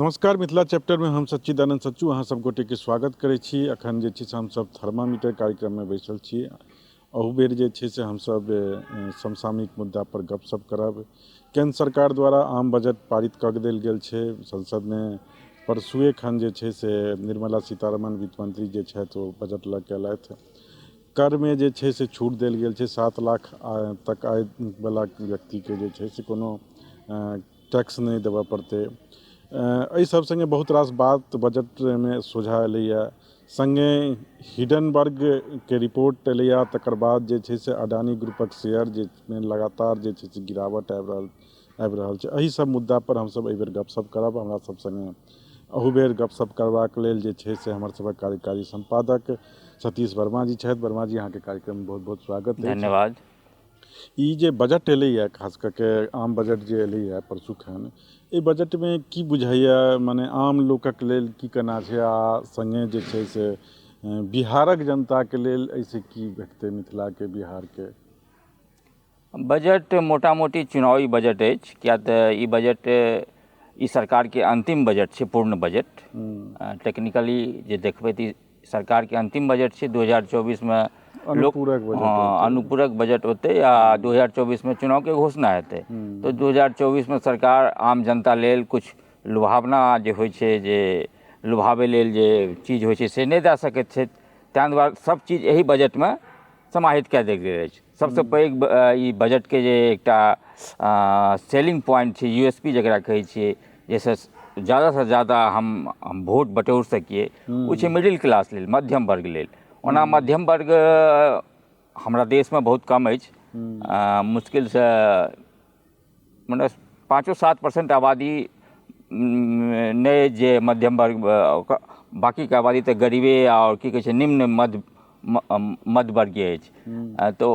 नमस्कार, मिथिला चैप्टर में हम सच्चिदानंद सच्चू अहाँ सब गोटे के स्वागत करै छी। अखन जे छै से हमसब थर्मामीटर कार्यक्रम में बैसल छी। अहू बेर जे छै से हमसब समसामयिक मुद्दा पर गपशप करब। केंद्र सरकार द्वारा आम बजट पारित कऽ देल गेल छै संसद में। परसुए खन जे छै से निर्मला सीतारमण वित्त मंत्री जे छथि ओ बजट लऽ के अयलथि। कर में जे छै से छूट देल गेल छै। 7 लाख तक आय वाला व्यक्ति के जे छै से कोनो टैक्स नहीं देबऽ पड़तै। एहि सब संगे बहुत रास बात बजट में सोझा एलैया। संगे हिडनबर्ग के रिपोर्ट एलैया, तकर बाद जे छै से अडानी ग्रुपक शेयर जे में लगातार जे छै से गिरावट आबि रहल छै। एहि सब मुद्दा पर हमसब एहि बेर गपशप करब। हमरा सब संगे अहू बेर गपशप करबाक लेल जे छै से हमर सबक कार्यकारी संपादक सतीश वर्मा जी छथि। वर्मा जी, अहाँके कार्यक्रम में बहुत बहुत स्वागत अछि। धन्यवाद। ई जे बजट एलैया, खास करके आम बजट जे एलैया परसू खन, एहि बजट में की बुझाइया, माने आम लोकक लेल की केना छै, आ संगे जे छै से बिहारक जनता के लेल ऐसे की भेटतै, मिथिला के, बिहार के? बजट मोटा मोटी चुनावी बजट अछि, किया तऽ ई बजट ई सरकार के अंतिम बजट छै, पूर्ण बजट। टेक्निकली जे देखबै तऽ सरकार के अंतिम बजट छै। 2024 में अनुपूरक बजट होते या 2024 में चुनाव के घोषणा हेतै। तो 2024 में सरकार आम जनता लेल कुछ लुभावना जे होइ छै, जे लुभावे लेल जे चीज होइ छै से नहीं दे सकैत छै। ताहि दुआरे सब चीज एही बजट में समाहित कऽ देल गेल अछि। सबसे पैघ ई बजट के जे एकटा सेलिंग पॉइंट छै, यूएसपी जकरा कहै छियै, जैसे ज़्यादा से ज़्यादा हम वोट बटोर सकिए, वो छै मिडिल क्लास लेल, मध्यम वर्ग लेल। ओना मध्यम वर्ग हमरा देश में बहुत कम अछि। मुश्किल से मतलब 5-7% आबादी नहीं जे मध्यम वर्ग, बाकी के आबादी तो गरीबे और की कहै छै निम्न मध्य वर्गीय अछि। तो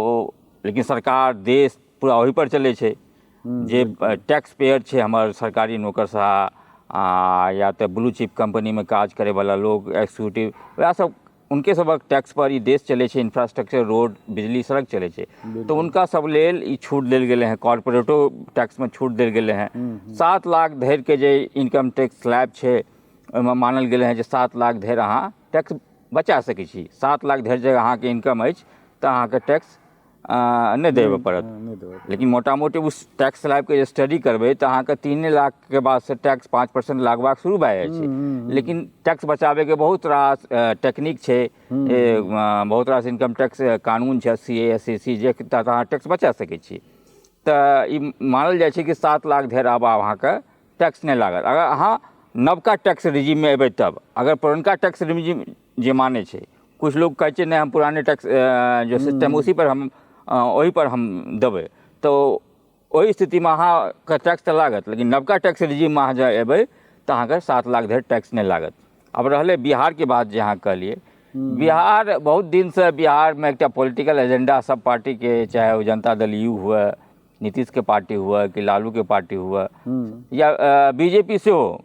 लेकिन सरकार देश पूरा वही पर चले छै। जे टैक्स पेयर छै हमर सरकारी नौकरशाह या तो ब्लू चिप कंपनी में काज करे वाला लोग, एक्जीक्यूटिव, वह सब उनके सबक टैक्स पर ई देश चले छै। इंफ्रास्ट्रक्चर, रोड, बिजली, सड़क चले छै। तो उनका सब लेल ई छूट देल गेले हैं। कॉर्पोरेटो टैक्स में छूट देल गेले हैं। 7 लाख धरि के जे इनकम टैक्स स्लैब छै, ओहिमे मानल गेले हैं जे 7 लाख धरि अहाँ टैक्स बचा सकै छी। 7 लाख धरि जे अहाँके इनकम अछि तऽ अहाँके टैक्स नहीं देबऽ पड़त। लेकिन मोटा मोटी उस टैक्स स्लैब के स्टडी करबै तऽ अहाँके 3 लाख के बाद से टैक्स 5% लागबाक शुरू भए जाइ छै। लेकिन टैक्स बचावे के बहुत रास टेक्निक छै। बहुत रास इनकम टैक्स कानून छै, CA, SEC, जे तहत अहाँ टैक्स बचा सकै छी। तऽ ई मानल जाइ छै कि 7 लाख धरि आब अहाँके टैक्स नहीं लागत अगर अहाँ नवका टैक्स रिजीम में एबै तब। अगर पुरनका टैक्स रिजीम जे माने छै, कुछ लोग कहै छै नहीं हम पुराने टैक्स जो सिस्टम उसी पर हम वही पर हम देबै, तो ओहि स्थिति में अहाँके टैक्स तऽ लागत, लेकिन नवका टैक्स रिजीम में अहाँ जे एबै तऽ अहाँके 7 लाख धरि टैक्स नहीं लागत। अब रहलै बिहार के बात जे अहाँ कहलिए, बिहार बहुत दिन से बिहार में एक पॉलिटिकल एजेंडा सब पार्टी के, चाहे वो जनता दल यू हुए, नीतीश के पार्टी हुआ कि लालू के पार्टी हुआ या बीजेपी से हो,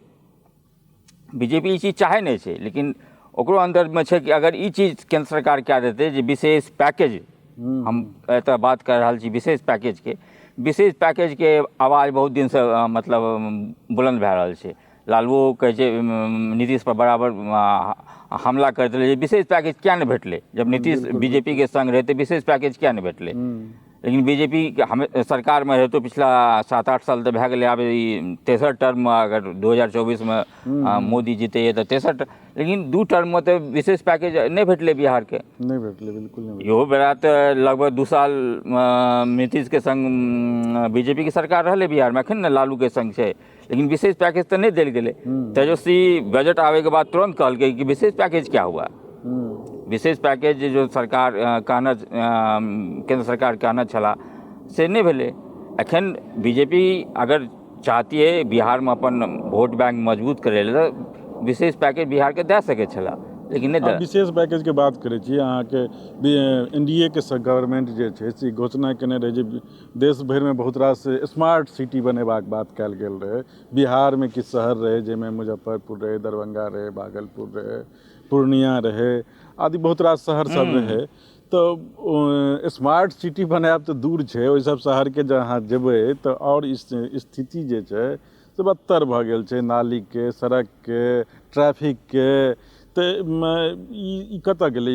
बीजेपी ई चीज चाहे नहीं छै। लेकिन ओकरो अंदर में छै कि अगर ई चीज केंद्र सरकार क्या देते जे विशेष पैकेज, हम एतऽ बात कर रहल छी विशेष पैकेज के, विशेष पैकेज के आवाज बहुत दिन से मतलब बुलंद भए रहल छै। लालुओ कहै छै, नीतीश पर बराबर हमला करते रहे, विशेष पैकेज क्या नहीं भेटले। जब नीतीश बीजेपी के संग रहे तो विशेष पैकेज क्या नहीं भेटले। लेकिन बीजेपी हमें सरकार में रहे तो पिछला 7-8 साल तो भए गेलै। आब ई तेसर टर्म में अगर 2024 में मोदी जीते तो तेसर, लेकिन 2 टर्म में तो विशेष पैकेज नहीं भेटले बिहार के, नहीं भेटले, बिल्कुल नहीं। इहो बेरा तो लगभग 2 साल नीतीश के संग बीजेपी की सरकार रहले बिहार में, अखन ने लालू के संग छै, लेकिन विशेष पैकेज तो नहीं देल गेले। तेजस्वी बजट आवे के बाद तुरंत कहलकै कि विशेष पैकेज क्या हुआ। विशेष पैकेज जो सरकार कहना, केंद्र सरकार कहना छला से नहीं भेले। एखन बीजेपी अगर चाहती है बिहार में अपन वोट बैंक मजबूत करे ले तो विशेष पैकेज बिहार के दे सके छला, लेकिन नहीं। विशेष पैकेज के बात करै छी अहाँके, NDA के गवर्नमेंट जे छै से घोषणा केने रहे जे देश भर में बहुत रास स्मार्ट सिटी बनेबाक बात कयल गेल रहे। बिहार में किछु शहर रहे जाहिमे मुजफ्फरपुर रहे, दरभंगा रहे, भागलपुर रहे, पूर्णिया रहे, आदि बहुत रास शहर सब रहे। तो स्मार्ट सिटी बनायब तऽ दूर छै, ओहि सब शहर के जहाँ जेबै तऽ और स्थिति जे छै से बदतर भऽ गेल छै, नालीके, सड़कके, ट्रैफिकके। तऽ ई कतऽ गेलै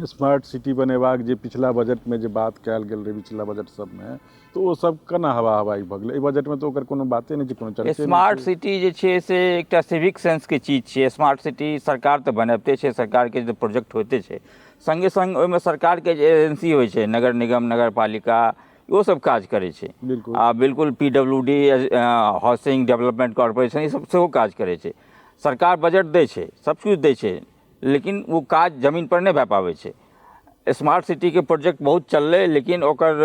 स्मार्ट सिटी बनेबाक जे पिछला बजटमे जे बात कयल गेल रहै पिछला बजट सबमे, तऽ ओ सब केना हवा हवाई भऽ गेलै? एहि बजटमे तऽ ओकर कोनो बाते नहि छै, कोनो चर्चे नहि स्मार्ट छै। सिटी जे छै से एकटा सिविक सेंसके चीज छै। स्मार्ट सिटी सरकार तऽ बनबिते छै, सरकारके जे प्रोजेक्ट होइते छै, सङ्गे सङ्ग ओहिमे सरकारके जे एजेंसी होइ छै, नगर निगम, नगर पालिका, ओ सब काज करै छै। बिल्कुल आ बिल्कुल PWD, हाउसिंग डेवलपमेंट कॉर्पोरेशन, ई सब सेहो काज करै छै। सरकार बजट दै छै, सब किछु दै छै, लेकिन वो काज जमीन पर नहि भए पाबै छै। स्मार्ट सिटीके प्रोजेक्ट बहुत चललै, लेकिन ओकर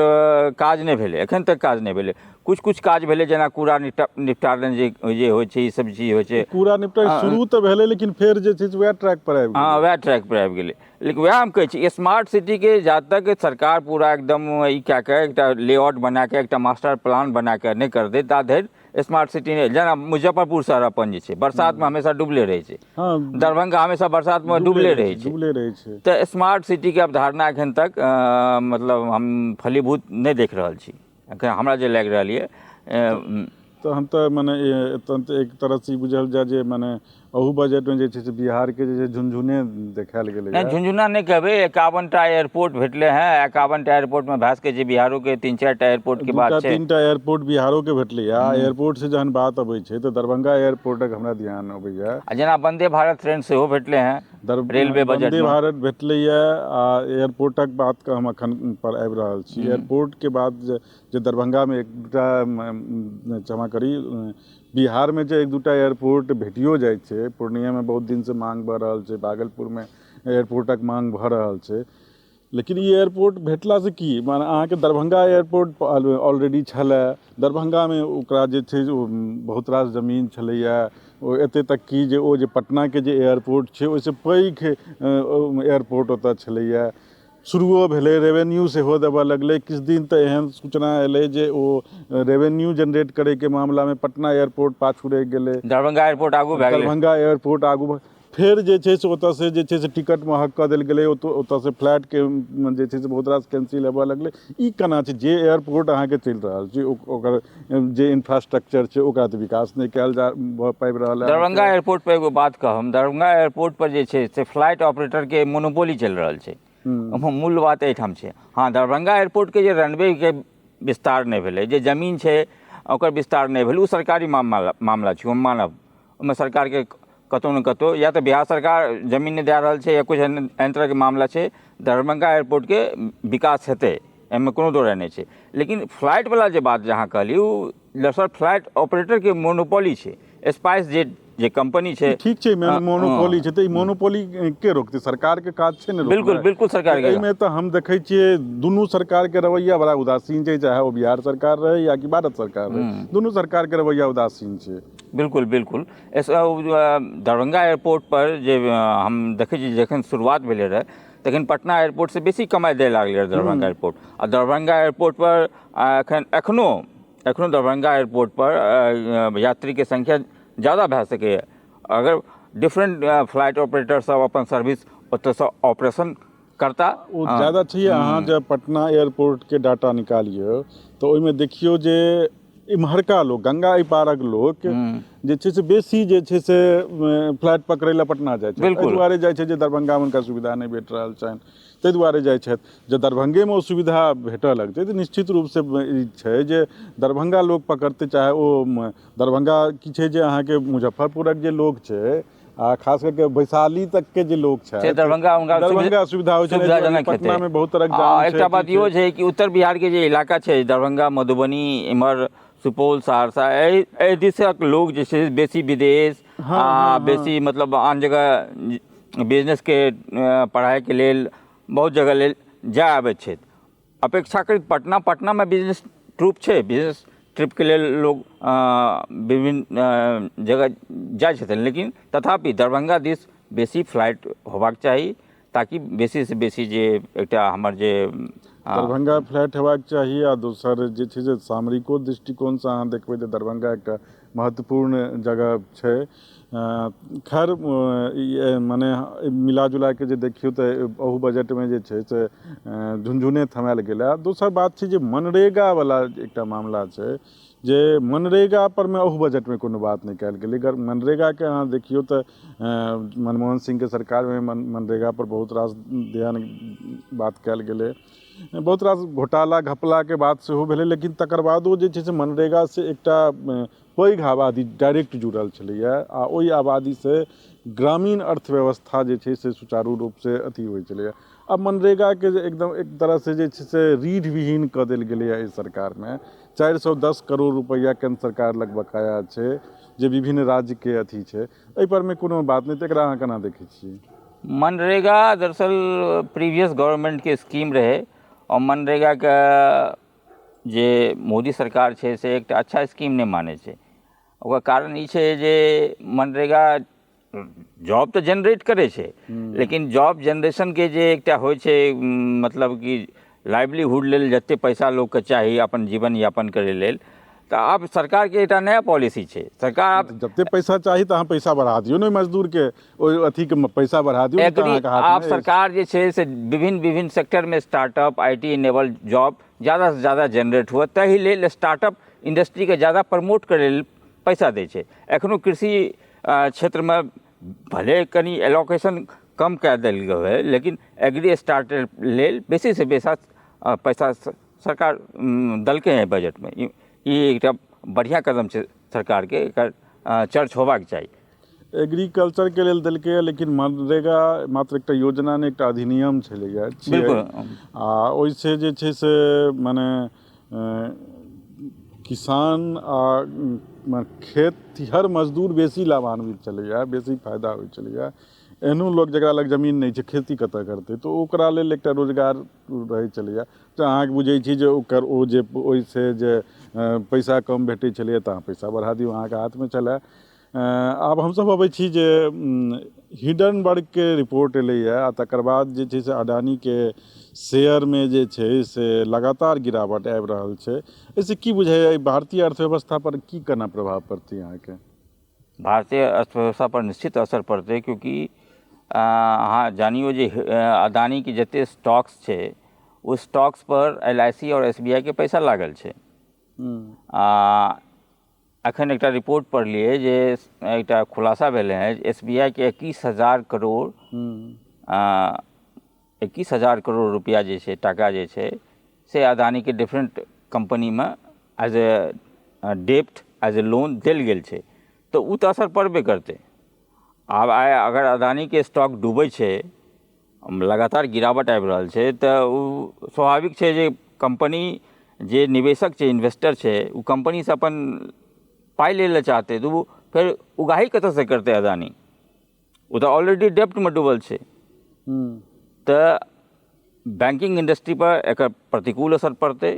काज नहि भेलै, एखन तक काज नहि भेलै। किछु काज भेलै, जेना कूड़ा निपटारण जे होइ छै, ई सब चीज होइ छै। कूड़ा निपटान शुरू तऽ भेलै, लेकिन फेर जे छै से वएह ट्रैक पर आबि गेलै। हाँ, वएह ट्रैक पर आबि गेलै। लेकिन वएह हम कहै छी, स्मार्ट सिटीके जा तक सरकार पूरा एकदम ई कए कऽ एकटा लेआउट बना कऽ, एकटा मास्टर प्लान बना कऽ नहि कर दे, ता धरि स्मार्ट सिटी नहि। जेना मुजफ्फरपुर शहर अपन जे छै, बरसातमे हमेशा डूबले रहै छै। हाँ, दरभंगा हमेशा बरसातमे डूबले रहै छै। डूबले रहै छै। तऽ स्मार्ट सिटीके अवधारणा एखन तक मतलब हम फलीभूत नहि देख रहल छी, एखन हमरा जे लागि रहल यऽ। तऽ हम तऽ मने एक तरहसँ ई बुझल जाए जे मने अहू बजटमे जे छै से बिहारके जे छै झुनझुने देखायल गेलै। नहीं, झुनझुना नहीं कहबै, 51टा एयरपोर्ट भेटले हैं। 51टा एयरपोर्टमे भए सकै छै बिहारोके 3-4टा एयरपोर्टके बात छै। 2-3टा एयरपोर्ट बिहारोके भेटलैए। एयरपोर्ट से जहन बात अबै छै तऽ दरभंगा एयरपोर्टक हमरा ध्यान अबैया। आ जेना वंदे भारत ट्रेन सेहो भेटले हैं रेलवे वंदे बजटमे। भारत भेटलैए। आ एयरपोर्टक बातके हम एखन पर आबि रहल छी। एयरपोर्टके बाद जे दरभंगामे एक दूटा, क्षमा करी, बिहारमे जे 1-2टा एयरपोर्ट भेटियो जाइ छै, पूर्णियामे बहुत दिनसँ मांग भऽ रहल छै, भागलपुरमे एयरपोर्टक मांग भऽ रहल छै, लेकिन ई एयरपोर्ट भेटलासँ की माने अहाँके दरभंगा एयरपोर्ट ऑलरेडी छलै। दरभंगामे ओकरा जे छै बहुत रास जमीन छलैए। ओ एते तक कि जे ओ जे पटनाके जे एयरपोर्ट छै, ओहिसँ पैघ एयरपोर्ट ओतऽ छलैए। शुरुओ भेलै, रेवेन्यू सेहो देबऽ लगलै। किछु दिन तऽ एहन सूचना एलै जे ओ रेवेन्यू जनरेट करैके मामलामे पटना एयरपोर्ट पाछू रहि गेलै, दरभंगा एयरपोर्ट आगू भए गेलै। दरभंगा एयरपोर्ट आगू। फेर जे छै से ओतऽसँ जे छै से टिकट महग कऽ देल गेलै, ओतऽसँ फ्लाइटके जे छै से बहुत रास कैंसिल हेबऽ लगलै। ई केना छै? जे एयरपोर्ट अहाँके चलि रहल छै, ओकर जे इंफ्रास्ट्रक्चर छै, ओकरा तऽ विकास नहि कयल जा पाबि रहल है। दरभंगा एयरपोर्ट पर एगो बात कहब, दरभंगा एयरपोर्ट पर जे छै से फ्लाइट ऑपरेटरके मोनोपोली चलि रहल छै। मूल बात एहिठाम छै। हाँ, दरभंगा एयरपोर्टके जे रनवेके विस्तार नहि भेलै, जे जमीन छै ओकर विस्तार नहि भेलै, ओ सरकारी मामला छै, हम मानब। ओहिमे सरकारके कतहु ने कतहु या तऽ बिहार सरकार जमीन नहि दए रहल छै, या किछु एहन तरहके मामला छै। दरभंगा एयरपोर्टके विकास हेतै, एहिमे कोनो दो राय नहि छै। लेकिन फ्लाइटवला जे बात अहाँ कहली, ओ दरअसल फ्लाइट ऑपरेटरके मोनोपोली छै। स्पाइस जे कंपनी छै, ठीक छै, मोनोपोली छै, तऽ ई मोनोपोली के रोकतै? सरकारके काज छै ने बिल्कुल रोकनाइ। बिल्कुल सरकार के। एहिमे तऽ हम देखै छियै दुनू सरकारके रवैया बड़ा उदासीन छै, चाहे ओ बिहार सरकार रहै या कि भारत सरकार रहै, दुनू सरकारके रवैया उदासीन छै। बिल्कुल बिल्कुल। दरभंगा एयरपोर्ट पर जे हम देखै छी, जखन शुरुआत भेलै रहै, तखन पटना एयरपोर्टसँ बेसी कमाइ दै लागलै रहै दरभंगा एयरपोर्ट। आ दरभंगा एयरपोर्ट पर एखनो दरभंगा एयरपोर्ट पर यात्रीके संख्या ज़्यादा भए सकैए, अगर डिफरेंट फ्लाइट ऑपरेटर सब अपन सर्विस ओतऽसँ ऑपरेशन करता। ओ ज़्यादा छै। अहाँ जब पटना एयरपोर्टके डाटा निकालियौ तऽ ओहिमे देखियौ जे इम्हरका लोक, गंगा एहि पारक लोक जे छै से बेसी जे छै से फ्लाइट पकड़ै लए पटना जाइ छै। एहि बिल्कुल दुआरे जाइ छै जे दरभंगामे हुनका सुविधा नहि भेट रहल छनि, ताहि दुआरे जाइ छथि। जे दरभंगेमे ओ सुविधा भेटऽ लगतै तऽ निश्चित रूपसँ ई छै जे दरभंगा लोक पकड़तै। चाहे ओ दरभंगा की छै जे अहाँके मुजफ्फरपुरक जे लोक छै, आ खास करके वैशाली तकके जे लोक से छथि, दरभंगा सुविधा होइ छै। सुविधाजनक हेतै। पटनामे बहुत तरहक जाम आ छै, एकटा बात इहो छै कि उत्तर बिहारके जे इलाका छै, दरभंगा, मधुबनी, इम्हर सुपौल, सहरसा, एहि दिसक लोक जे छै बेसी विदेश आ बेसी मतलब आन जगह बिजनेसके पढ़ाइके लेल बहुत जगह लेल जाय आबैत छथि। अपेक्षाकृत पटनामे बिजनेस ट्रिप छै, बिजनेस ट्रिपके लेल लोक विभिन्न जगह जाइ छथिन, लेकिन तथापि दरभंगा दिस बेसी फ्लाइट होबाक चाही, ताकि बेसीसँ बेसी जे एकटा हमर जे दरभंगा फ्लाइट हेबाक चाही। आ दोसर जे छै से सामरिको दृष्टिकोणसँ अहाँ देखबै तऽ दरभंगा एकटा महत्वपूर्ण जगह छै। खैर मने मिलाजुला के जे देखियौ तऽ अहू बजटमे जे छै से झुनझुने थमायल गेल। दोसर बात छै जे मनरेगावला एकटा मामला छै, जे मनरेगा पर में अहू बजट में कोनो बात नहीं कल गेलै। अगर मनरेगा के अहाँ देखियौ तऽ मनमोहन सिंह के सरकार में मनरेगा पर बहुत रास ध्यान बात कल गेलै, बहुत रास घोटाला घपला के बात सेहो भेलै, लेकिन तकर बादो जे छै से मनरेगा से एकटा पैघ आबादी डायरेक्ट जुड़ल छलैया आ ओहि आबादी से ग्रामीण अर्थव्यवस्था जे छै से सुचारू रूप से अथी होइ छलैया। अब मनरेगा के एकदम एक तरह से जे छै से रीढ़ विहीन कऽ देल गेलैया एहि सरकार में। 410 करोड़ रुपैया केंद्र सरकार लग बकाया छै, जे विभिन्न राज्य के अथी छै, एहि पर में कोनो बात नहीं। तऽ एकरा अहाँ केना देखै छियै? मनरेगा दरअसल प्रीवियस गवर्नमेंट के स्कीम रहे और मनरेगा का जे मोदी सरकार छै से एक अच्छा स्कीम नहीं माने छै। ओकर कारण ई छै जे मनरेगा जॉब तो जनरेट करे छै, लेकिन जॉब जनरेशन के जे एकटा होइ छै मतलब कि लाइवलीहुड लेल जते पैसा लोग के चाही अपन जीवन यापन करे लेल, तऽ आब सरकार के एकटा नया पॉलिसी छै। सरकार आब जते पैसा चाही तऽ अहाँ पैसा बढ़ा दियौ ने, मजदूर के ओहि अथी के पैसा बढ़ा दियौ। एग्री आप सरकार जे छै से विभिन्न सेक्टर में स्टार्टअप IT इनेबल जॉब ज़्यादा से ज़्यादा जनरेट हुआ, ताहि लेल स्टार्टअप इंडस्ट्री के ज़्यादा प्रमोट करे लेल पैसा दै छै। एखनो कृषि क्षेत्र में भले कनी एलोकेशन कम कऽ देल गेल है, लेकिन एग्री स्टार्टअप लेल बेसी से बेसी पैसा सरकार दलके है बजट में। ई एकटा बढ़िया कदम छै सरकार के, एकर चर्च होबाक चाही। एग्रीकल्चर के लेल देलकै है, लेकिन मनरेगा मात्र एकटा योजना ने एकटा अधिनियम छलैया। बिल्कुल। आ ओहिसे जे छै से माने किसान आ खेतिहर मजदूर बेसी लाभान्वित छलैया, बेसी फायदा होइ छलैया। एहनो लोग जकरा लग जमीन नहीं छै, खेती कतऽ करतै, तो ओकरा लेल एकटा रोजगार रहै छलैया। तऽ अहाँके बुझै छी जे ओकर ओ जे ओहिसे जे पैसा कम भेटै छलैया तऽ अहाँ पैसा बढ़ा दियौ, अहाँके हाथमे छलै। आब हमसब अबै छी जे हिडनबर्ग के रिपोर्ट एलैया, आ तकर बाद जे छै से अडानी के शेयर में जे छै से लगातार गिरावट आबि रहल छै। एहिसे की बुझाइया भारतीय अर्थव्यवस्था पर की केना प्रभाव पड़तै अहाँके? भारतीय अर्थव्यवस्था पर निश्चित असर पड़तै, क्योंकि अहाँ जानियो जे अडानी के जते स्टॉक्स छै ओ स्टॉक्स पर LIC और SBI के पैसा लागल छै। अखन एकटा रिपोर्ट पढ़लिए जे एकटा खुलासा भेलै है, SBI के 21,000 करोड़ 21,000 करोड़ रुपया जे छै टाका जे छै से अडानी के डिफरेंट कंपनी में एज ए डेप्ट एज ए लोन देल गेल छै। तो उ तऽ असर पड़बे करते। आब अगर अडानी के स्टॉक डूबै छै, लगातार गिरावट आबि रहल छै, तऽ उ स्वाभाविक छै जे कंपनी जे निवेशक छै, इन्वेस्टर छै, उ कंपनी से अपन पाई ले ले चाहते, तो वो फिर उगाही कतऽ से करते अडानी? वो तो ऑलरेडी डेप्ट में डूबल छै। तऽ बैंकिंग इंडस्ट्री पर एकर प्रतिकूल असर पड़ते।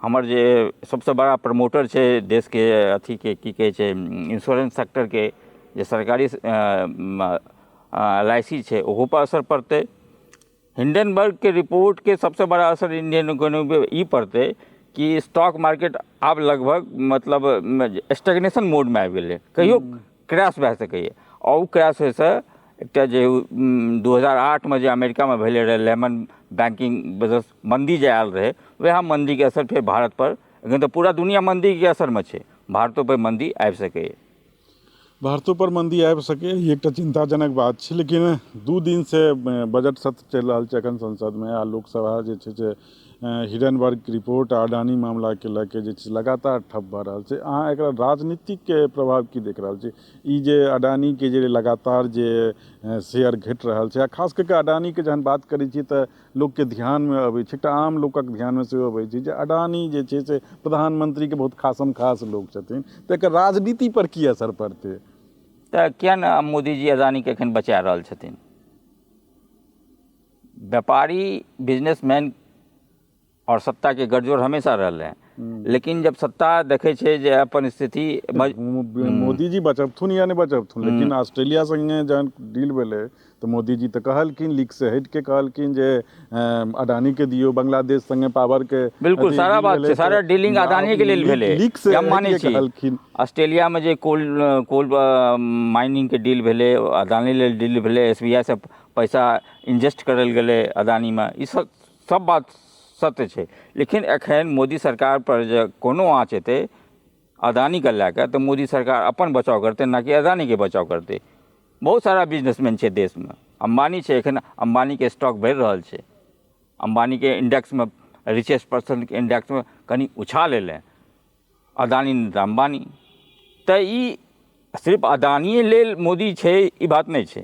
हमर जे सबसे बड़ा प्रमोटर छै देश के अथी के की कहे छै इंश्योरेंस सेक्टर के, जे सरकारी LIC छै, ओहो पर असर पड़ते। हिंडनबर्ग के रिपोर्ट के सबसे बड़ा असर इंडियन इकोनॉमी पे ई पड़ते कि स्टॉक मार्केट आब लगभग मतलब स्टेगनेशन मोड में आबि गेलै, कहियो क्रैश भए सकैए। और क्रैश होइसँ एकटा जे 2008 में जे अमेरिका में भेले रहे लेमन बैंकिंग बिजनेस मंदी जे आयल रहे, वह मंदी के असर फिर भारत पर, एखन तऽ पूरा दुनिया मंदी के असर में छै, भारतो पर मंदी आबि सकैए। भारतो पर मंदी आबि सके, ई एकटा चिंताजनक बात छै। लेकिन 2 दिन से बजट सत्र चलि रहल छै एखन संसद में, आ लोकसभा जे छै से हिडनबर्ग रिपोर्ट आ अडानी मामला के लऽ के जे छै लगातार ठप भऽ रहल छै। अहाँ एकरा राजनीतिक के प्रभाव की देख रहल छी? ई जे अडानी के जे लगातार जे शेयर घटि रहल छै, आ खास करके अडानी के जहन बात करै छी तऽ लोग के ध्यान में अबै छै, एकटा आम लोकक ध्यान में सेहो अबै छै जे अडानी जे छै से प्रधानमंत्री के बहुत खासम खास लोग छथिन, तऽ एकर राजनीति पर की असर पड़तै? तऽ किया ने मोदी जी अडानी के एखन बचा रहल छथिन? व्यापारी बिजनेसमैन और सत्ता के गठजोड़ हमेशा रहल है, लेकिन जब सत्ता देखे छै जे अपन स्थिति मोदी जी बचबथुन या नहीं बचबथुन, लेकिन ऑस्ट्रेलिया संगे जहन डील भेलै तो मोदी जी तो कहलखिन, लीक से हट के कहलखिन जे अडानी के दियो, बांग्लादेश संगे पावर के बिल्कुल सारा बात छै, सारा डीलिंग अडानी के लेल भेलै। लीक से हम मानै छी ऑस्ट्रेलिया में जे कोल माइनिंग के डील भेलै, अडानी लेल डील भेलै, SBI से पैसा इन्वेस्ट करल गेलै अडानी में, ई सब बात सत्य छै। लेकिन एखन मोदी सरकार पर जे कोनो आँच एतै अदानी का लए कऽ तऽ मोदी सरकार अपन बचाव करतै ना कि अदानीके बचाव करतै। बहुत सारा बिजनेसमैन छै देशमे, अम्बानी छै, एखन अम्बानीके स्टॉक बढ़ि रहल छै, अम्बानीके इंडेक्समे रिचेस्ट पर्सनके इंडेक्समे कनि उछाल एलै, अदानी नहि तऽ अम्बानी। तऽ ई सिर्फ अदानिए लेल मोदी छै ई बात नहि छै,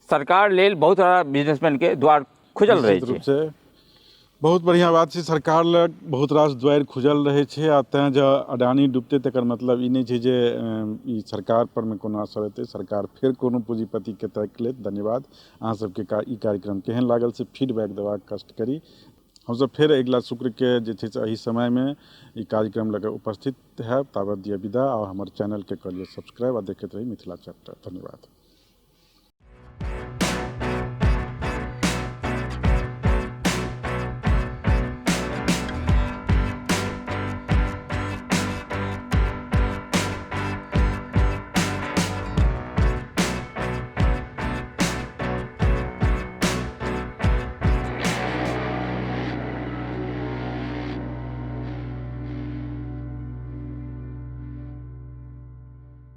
सरकार लेल बहुत सारा बिजनेसमैनके द्वार खुजल रहै निश्चित छै। रूप से बहुत बढ़िया बात छै, सरकार लग बहुत रास द्वार खुजल रहै छै आ तेँ जे अडानी डूबतै तकर मतलब ई नहि छै जे ई सरकार परमे कोनो असर हेतै, सरकार फेर कोनो पूंजीपतिके ताकि लेत। धन्यवाद। अहाँ सबके ई कार्यक्रम केहन लागल से फीडबैक देबाक कष्ट करी। हमसब फेर अगिला शुक्रके जे छै से एही समयमे ई कार्यक्रम लऽ कऽ उपस्थित हैब। ताबत दिअ विदा आ हमर चैनलके करिए सब्सक्राइब आ देखैत रही मिथिला चैप्टर। धन्यवाद।